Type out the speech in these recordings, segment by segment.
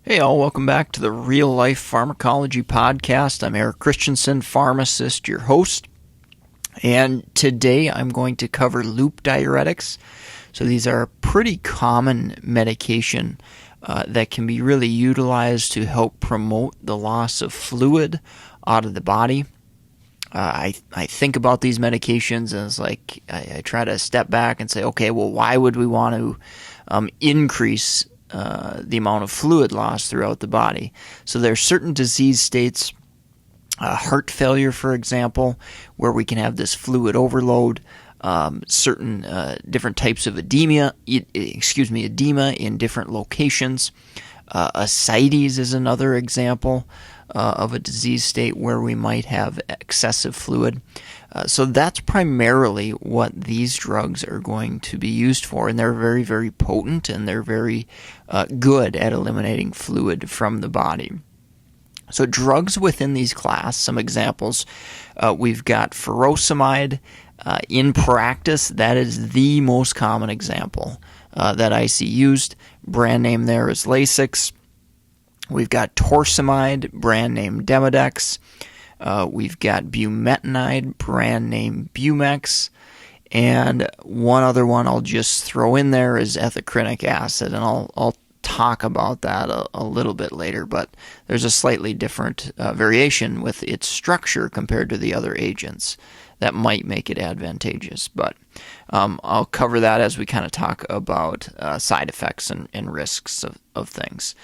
Hey all, welcome back to the Real Life Pharmacology Podcast. I'm Eric Christensen, pharmacist, your host. And today I'm going to cover loop diuretics. So these are a pretty common medication that can be really utilized to help promote the loss of fluid out of the body. I think about these medications and it's like I try to step back and say, okay, well, why would we want to increase the amount of fluid loss throughout the body? So there are certain disease states, heart failure, for example, where we can have this fluid overload. Certain different types of edema in different locations. Ascites is another example of a disease state where we might have excessive fluid. So that's primarily what these drugs are going to be used for, and they're very, very potent, and they're very good at eliminating fluid from the body. So drugs within these class, some examples, we've got furosemide. In practice, that is the most common example that I see used. Brand name there is Lasix. We've got torsemide, brand name Diuretics. We've got bumetanide, brand name Bumex. And one other one I'll just throw in there is ethacrynic acid, and I'll talk about that a little bit later, but there's a slightly different variation with its structure compared to the other agents that might make it advantageous. But I'll cover that as we kind of talk about side effects and risks of things.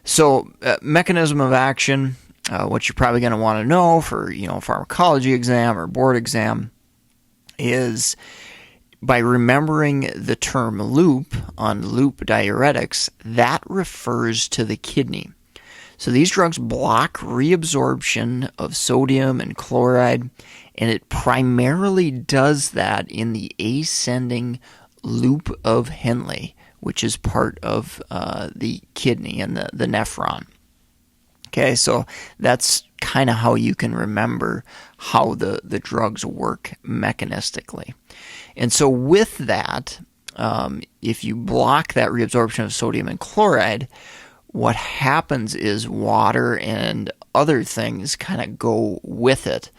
So mechanism of action, what you're probably going to want to know for pharmacology exam or board exam is by remembering the term loop on loop diuretics, that refers to the kidney. So these drugs block reabsorption of sodium and chloride, and it primarily does that in the ascending loop of Henle, which is part of the kidney and the nephron. Okay, so that's kind of how you can remember how the drugs work mechanistically. And so with that, if you block that reabsorption of sodium and chloride, what happens is water and other things kind of go with it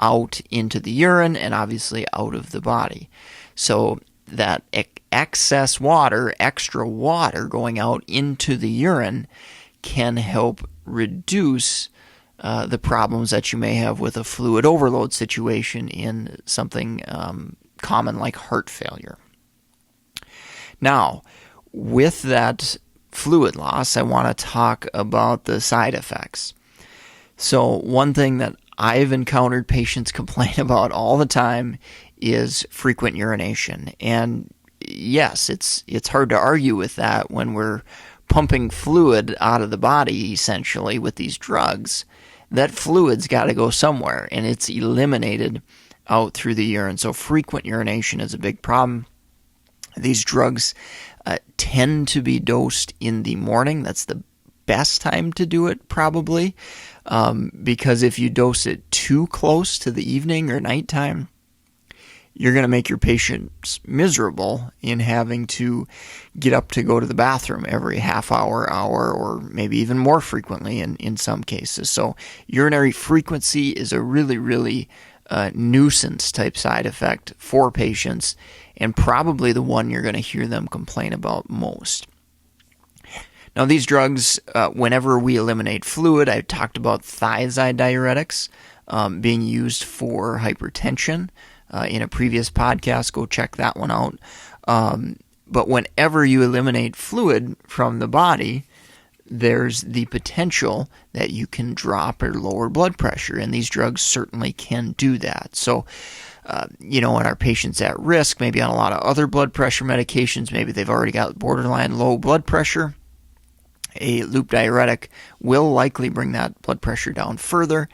out into the urine and obviously out of the body. So that excess water, extra water going out into the urine can help reduce the problems that you may have with a fluid overload situation in something common like heart failure. Now, with that fluid loss, I want to talk about the side effects. So one thing that I've encountered patients complain about all the time is frequent urination. And yes, it's hard to argue with that when we're pumping fluid out of the body, essentially, with these drugs. That fluid's got to go somewhere, and it's eliminated out through the urine. So frequent urination is a big problem. These drugs tend to be dosed in the morning. That's the best time to do it, probably, because if you dose it too close to the evening or nighttime, you're going to make your patients miserable in having to get up to go to the bathroom every half hour, or maybe even more frequently in some cases. So urinary frequency is a really, really nuisance type side effect for patients, and probably the one you're going to hear them complain about most. Now, these drugs, whenever we eliminate fluid, I talked about thiazide diuretics being used for hypertension in a previous podcast. Go check that one out. But whenever you eliminate fluid from the body, there's the potential that you can drop or lower blood pressure, and these drugs certainly can do that. So, when our patients at risk, maybe on a lot of other blood pressure medications, maybe they've already got borderline low blood pressure, a loop diuretic will likely bring that blood pressure down further,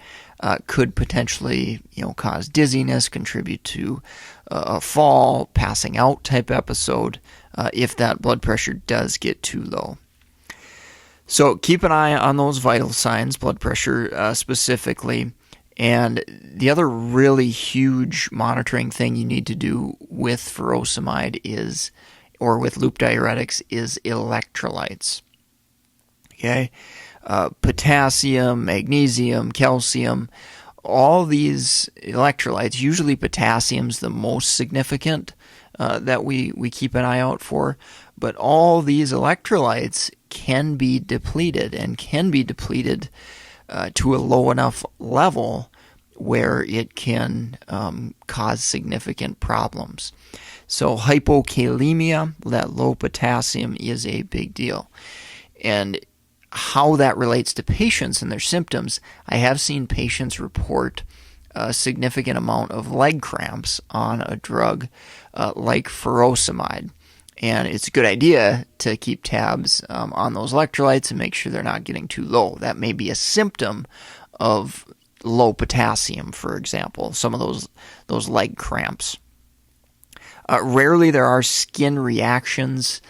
could potentially cause dizziness, contribute to a fall, passing out type episode if that blood pressure does get too low. So keep an eye on those vital signs, blood pressure specifically. And the other really huge monitoring thing you need to do with furosemide or with loop diuretics is electrolytes. Okay, potassium, magnesium, calcium, all these electrolytes, usually potassium's the most significant that we keep an eye out for, but all these electrolytes can be depleted and can be depleted to a low enough level where it can cause significant problems. So hypokalemia, that low potassium, is a big deal. And how that relates to patients and their symptoms, I have seen patients report a significant amount of leg cramps on a drug like furosemide. And it's a good idea to keep tabs on those electrolytes and make sure they're not getting too low. That may be a symptom of low potassium, for example, some of those leg cramps. Rarely there are skin reactions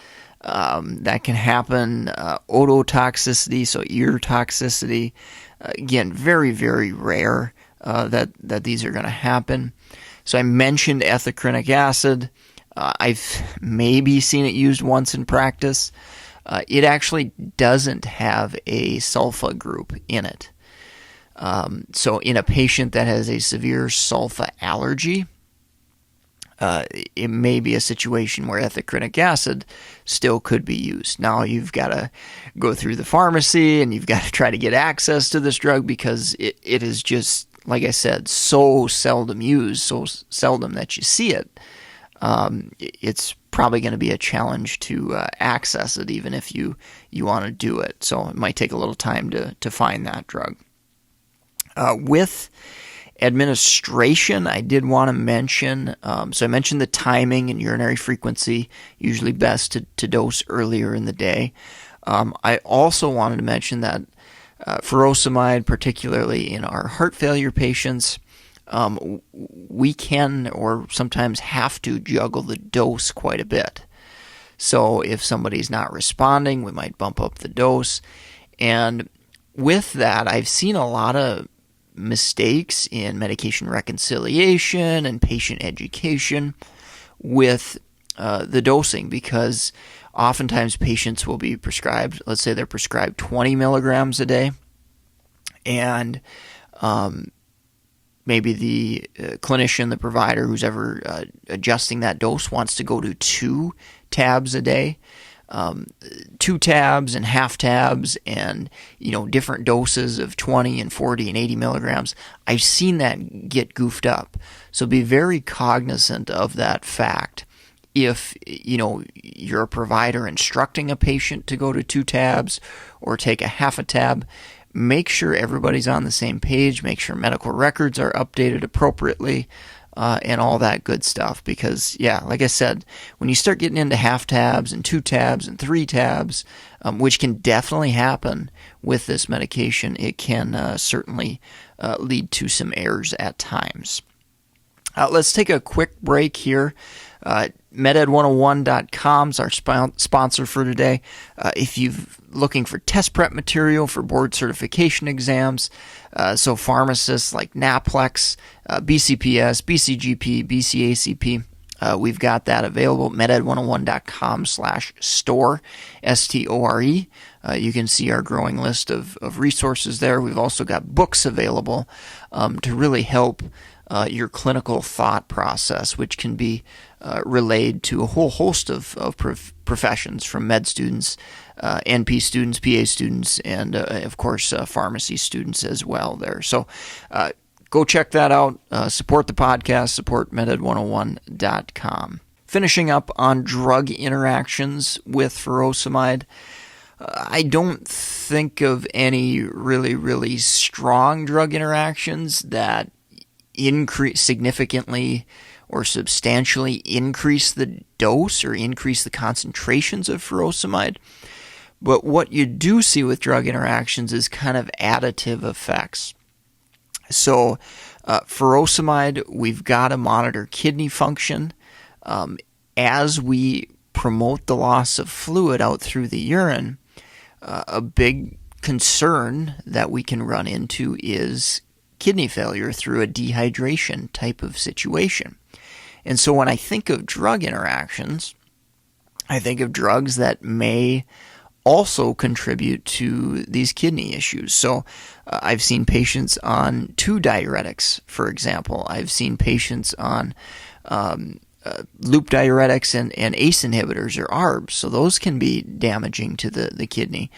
that can happen. Ototoxicity, so ear toxicity, again, very, very rare that these are going to happen. So I mentioned ethacrynic acid. I've maybe seen it used once in practice. It actually doesn't have a sulfa group in it. So in a patient that has a severe sulfa allergy, it may be a situation where ethacrynic acid still could be used. Now you've got to go through the pharmacy and you've got to try to get access to this drug because it is just, like I said, so seldom used, so seldom that you see it. It's probably going to be a challenge to access it even if you want to do it. So it might take a little time to find that drug. With administration, I did want to mention, so I mentioned the timing and urinary frequency, usually best to dose earlier in the day. I also wanted to mention that furosemide, particularly in our heart failure patients, we can or sometimes have to juggle the dose quite a bit. So if somebody's not responding, we might bump up the dose. And with that, I've seen a lot of mistakes in medication reconciliation and patient education with the dosing, because oftentimes patients will be prescribed, let's say they're prescribed 20 milligrams a day, and maybe the clinician, the provider, who's ever adjusting that dose wants to go to 2 tabs a day. 2 tabs and half tabs and, different doses of 20 and 40 and 80 milligrams. I've seen that get goofed up. So be very cognizant of that fact. If, you're a provider instructing a patient to go to 2 tabs or take a half a tab, make sure everybody's on the same page, make sure medical records are updated appropriately, and all that good stuff. Because, like I said, when you start getting into half tabs and 2 tabs and 3 tabs, which can definitely happen with this medication, it can certainly lead to some errors at times. Let's take a quick break here. MedEd101.com is our sponsor for today. If you're looking for test prep material for board certification exams, so pharmacists like NAPLEX, BCPS, BCGP, BCACP, we've got that available. MedEd101.com/store, STORE. You can see our growing list of resources there. We've also got books available to really help your clinical thought process, which can be relayed to a whole host of professions, from med students, NP students, PA students, and of course pharmacy students as well there. So go check that out. Support the podcast, support MedEd101.com. Finishing up on drug interactions with furosemide, I don't think of any really, really strong drug interactions that significantly or substantially increase the dose or increase the concentrations of furosemide. But what you do see with drug interactions is kind of additive effects. So furosemide, we've got to monitor kidney function. As we promote the loss of fluid out through the urine, a big concern that we can run into is kidney failure through a dehydration type of situation. And so when I think of drug interactions, I think of drugs that may also contribute to these kidney issues. So I've seen patients on 2 diuretics, for example. I've seen patients on loop diuretics and ACE inhibitors or ARBs. So those can be damaging to the kidney.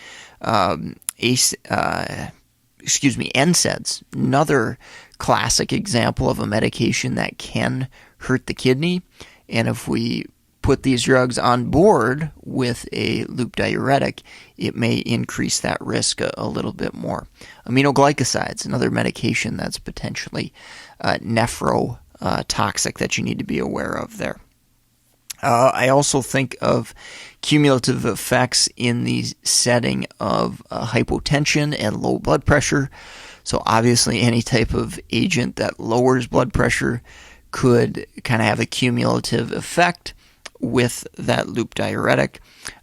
NSAIDs, another classic example of a medication that can hurt the kidney. And if we put these drugs on board with a loop diuretic, it may increase that risk a little bit more. Aminoglycosides, another medication that's potentially nephrotoxic that you need to be aware of there. I also think of cumulative effects in the setting of hypotension and low blood pressure. So obviously any type of agent that lowers blood pressure could kind of have a cumulative effect with that loop diuretic.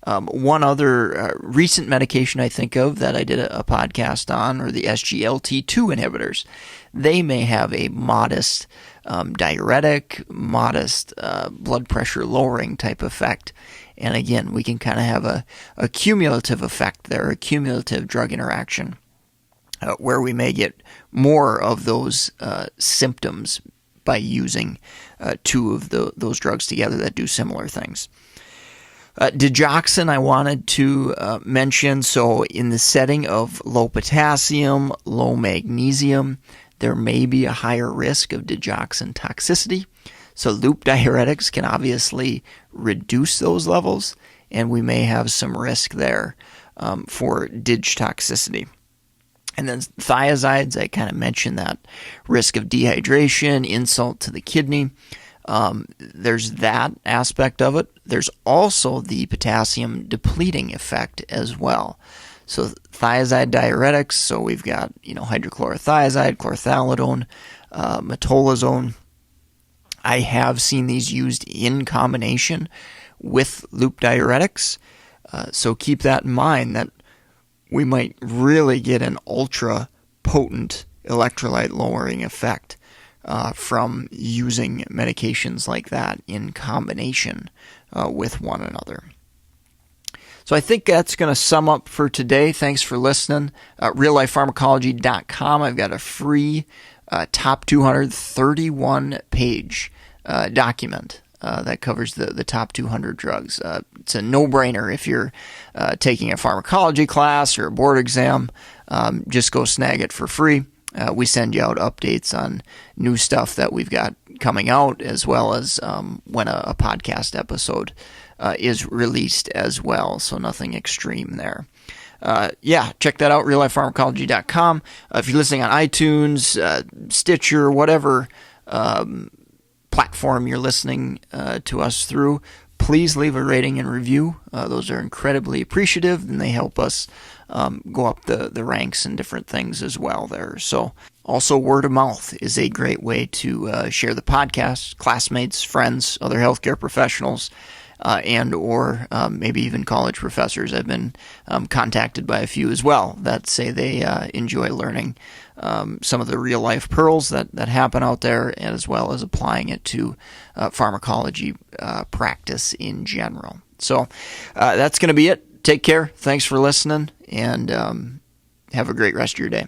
One other recent medication I think of that I did a podcast on are the SGLT2 inhibitors. They may have a modest diuretic, modest blood pressure lowering type effect. And again, we can kind of have a cumulative effect there, a cumulative drug interaction, where we may get more of those symptoms by using 2 of those drugs together that do similar things. Digoxin I wanted to mention. So in the setting of low potassium, low magnesium, there may be a higher risk of digoxin toxicity. So loop diuretics can obviously reduce those levels, and we may have some risk there for dig toxicity. And then thiazides, I kind of mentioned that risk of dehydration, insult to the kidney. There's that aspect of it. There's also the potassium depleting effect as well. So thiazide diuretics, so we've got hydrochlorothiazide, chlorthalidone, metolazone. I have seen these used in combination with loop diuretics. So keep that in mind that we might really get an ultra potent electrolyte lowering effect from using medications like that in combination with one another. So I think that's going to sum up for today. Thanks for listening. reallifepharmacology.com. I've got a free top 231 page document that covers the top 200 drugs. It's a no-brainer if you're taking a pharmacology class or a board exam. Just go snag it for free. We send you out updates on new stuff that we've got coming out, as well as when a podcast episode is released as well, so nothing extreme there. Check that out, reallifepharmacology.com. If you're listening on iTunes, Stitcher, whatever platform you're listening to us through, please leave a rating and review. Those are incredibly appreciative, and they help us go up the ranks and different things as well there. So also word of mouth is a great way to share the podcast, classmates, friends, other healthcare professionals, and or maybe even college professors. I've been contacted by a few as well that say they enjoy learning some of the real life pearls that happen out there, as well as applying it to pharmacology practice in general. So that's going to be it. Take care. Thanks for listening, and have a great rest of your day.